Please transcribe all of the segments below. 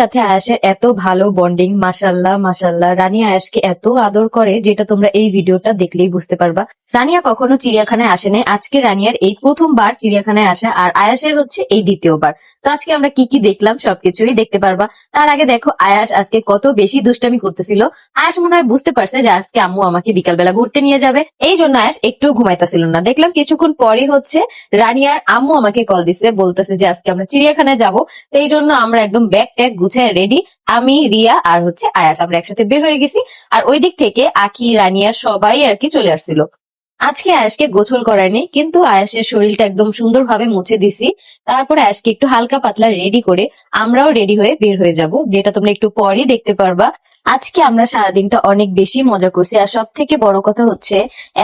সাথে আয়াসের এত ভালো বন্ডিং, মাশাল্লাহ মাশাল্লাহ। রানিয়া আয়াসকে এত আদর করে যেটা তোমরা এই ভিডিওটা দেখলেই বুঝতে পারবা। রানিয়া কখনো চিড়িয়াখানায় আসে নাই, আজকে রানিয়ার এই প্রথমবার চিড়িয়াখানায় আসা, আর আয়াসের হচ্ছে এই দ্বিতীয়বার। তো আজকে আমরা কি কি দেখলাম সবকিছুই দেখতে পারবা। তার আগে দেখো আয়াস আজকে কত বেশি দুষ্টামি করতেছিল। আয়াস মনে হয় বুঝতে পারছে যে আজকে আম্মু আমাকে বিকালবেলা ঘুরতে নিয়ে যাবে, এই জন্য আয়াস একটুও ঘুমাইতেছিল না। দেখলাম কিছুক্ষণ পরে হচ্ছে রানিয়ার আম্মু আমাকে কল দিছে, বলতেছে যে আজকে আমরা চিড়িয়াখানায় যাব। তো এই জন্য আমরা একদম ব্যাগ ট্যাগ গুছায় রেডি, আমি, রিয়া আর হচ্ছে আয়াস, আমরা একসাথে বের হয়ে গেছি। আর ওই দিক থেকে আখি, রানিয়া সবাই আর কি চলে আসছিল। আজকে আয়াসকে গোসল করায়নি, কিন্তু আয়াসের শরীরটা একদম সুন্দরভাবে মুছে দিছি। তারপরে আয়াসকে একটু হালকা পাতলা রেডি করে আমরাও রেডি হয়ে বের হয়ে যাব, যেটা তোমরা একটু পরে দেখতে পারবা। আজকে আমরা সারাদিনটা অনেক বেশি মজা করছি, আর সব থেকে বড় কথা হচ্ছে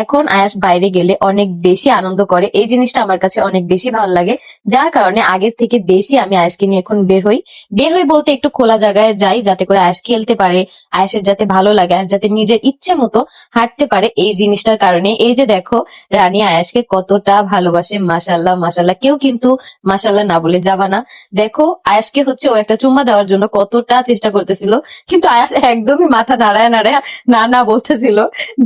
এখন আয়াস বাইরে গেলে অনেক বেশি আনন্দ করে। এই জিনিসটা আমার কাছে অনেক বেশি ভালো লাগে, যার কারণে আগের থেকে বেশি আমি আয়াসকে নিয়ে এখন বের হই বলতে একটু খোলা জায়গায় যাই, যাতে করে আয়াস খেলতে পারে, আয়াসের যাতে ভালো লাগে, আয়াস যাতে নিজের ইচ্ছে মতো হাঁটতে পারে। এই জিনিসটার কারণে এই যে দেখো রানী আয়াসকে কতটা ভালোবাসে, মাশাল্লাহ মাশাল্লাহ। কেউ কিন্তু মাশাল্লাহ না বলে যাবা না। দেখো আয়াসকে হচ্ছে ও একটা চুম্মা দেওয়ার জন্য কতটা চেষ্টা করতেছিল, কিন্তু আয়াস একদমই মাথা নাড়ায় নাড়ায় না না বলতেছিল।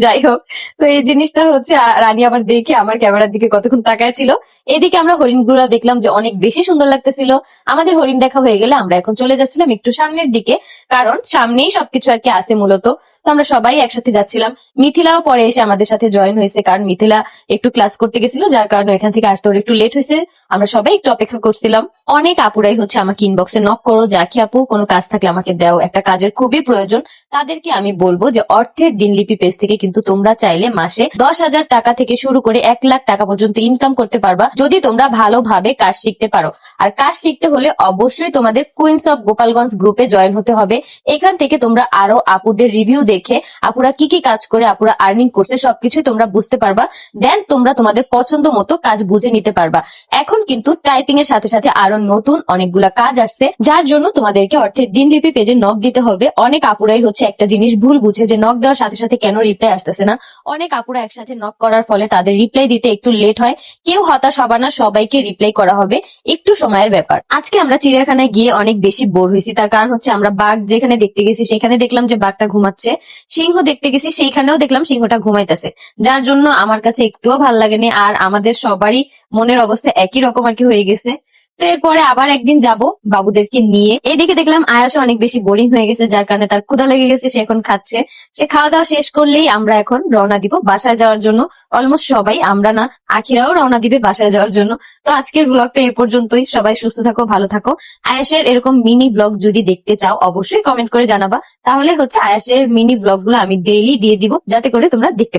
যাই হোক, তো এই জিনিসটা হচ্ছে রানী আবার দেখে আমার ক্যামেরার দিকে কতক্ষণ তাকায় ছিল। এদিকে আমরা হরিণগুলা দেখলাম যে অনেক বেশি সুন্দর লাগতেছিল। আমাদের হরিণ দেখা হয়ে গেলে আমরা এখন চলে যাচ্ছিলাম একটু সামনের দিকে, কারণ সামনেই সবকিছু আর কি আছে মূলত। তো আমরা সবাই একসাথে যাচ্ছিলাম। মিথিলাও পরে এসে আমাদের সাথে জয়েন হয়েছে, কারণ মিথিলা একটু ক্লাস করতে গেছিল, যার কারণে এখান থেকে আসতে ওর একটু লেট হয়েছে। আমরা সবাই একটু অপেক্ষা করছিলাম। অনেক আপুরাই হচ্ছে আমাকে ইনবক্সে নক করো, জাকি আপু কোনো কাজ থাকলে আমাকে দাও, একটা কাজের খুবই প্রয়োজন। তাদেরকে আমি বলবো যে অর্থের দিনলিপি পেজ থেকে কিন্তু তোমরা চাইলে মাসে 10,000 টাকা থেকে শুরু করে 1,00,000 টাকা পর্যন্ত ইনকাম করতে পারবা, যদি তোমরা ভালোভাবে কাজ শিখতে পারো। আর কাজ শিখতে হলে অবশ্যই তোমাদের কুইন্স অফ গোপালগঞ্জ গ্রুপে জয়েন হতে হবে। এখান থেকে তোমরা আরো আপুদের রিভিউ দেখে আপুরা কি কি কাজ করে আপুরা আর্নিং করছে সবকিছুই তোমরা বুঝতে পারবা। দেন তোমরা তোমাদের পছন্দ মতো কাজ বুঝে নিতে পারবা। এখন কিন্তু টাইপিং এর সাথে সাথে আরো নতুন অনেকগুলা কাজ আসছে, যার জন্য তোমাদেরকে অর্থের দিনলিপি পেজে নক দিতে হবে। অনেক আপুরাই হচ্ছে একটা জিনিস ভুল বুঝে যে নক দেওয়ার সাথে সাথে কেন রিপ্লাই আসতেছে না। অনেক আপুরা একসাথে নক করার ফলে তাদের রিপ্লাই দিতে একটু লেট হয়। কেউ হতাশ হবা না, সবাইকে রিপ্লাই করা হবে, একটু সময়ের ব্যাপার। আজকে আমরা চিড়িয়াখানায় গিয়ে অনেক বেশি বোর হয়েছি, তার কারণ হচ্ছে আমরা বাঘ যেখানে দেখতে গেছি সেখানে দেখলাম যে বাঘটা ঘুমাচ্ছে, সিংহ দেখতে গেছি সেইখানেও দেখলাম সিংহটা ঘুমাইতেছে, যার জন্য আমার কাছে একটুও ভাল লাগেনি। আর আমাদের সবারই মনের অবস্থা একই রকম আর কি হয়ে গেছে। তো এরপরে আবার একদিন যাব বাবুদেরকে নিয়ে। এদিকে দেখলাম আয়াসও অনেক বেশি বোরিং হয়ে গেছে, যার কারণে তার ক্ষুধা লেগে গেছে, সে এখন খাচ্ছে। সে খাওয়া দাওয়া শেষ করলেই আমরা এখন রওনা দিব বাসায় যাওয়ার জন্য। অলমোস্ট সবাই, আমরা না, আখিরাও রওনা দিবে বাসায় যাওয়ার জন্য। তো আজকের ব্লগটা এ পর্যন্তই। সবাই সুস্থ থাকো, ভালো থাকো। আয়াসের এরকম মিনি ব্লগ যদি দেখতে চাও অবশ্যই কমেন্ট করে জানাবা, তাহলে হচ্ছে আয়াসের মিনি ব্লগ গুলো আমি ডেইলি দিয়ে দিব, যাতে করে তোমরা দেখতে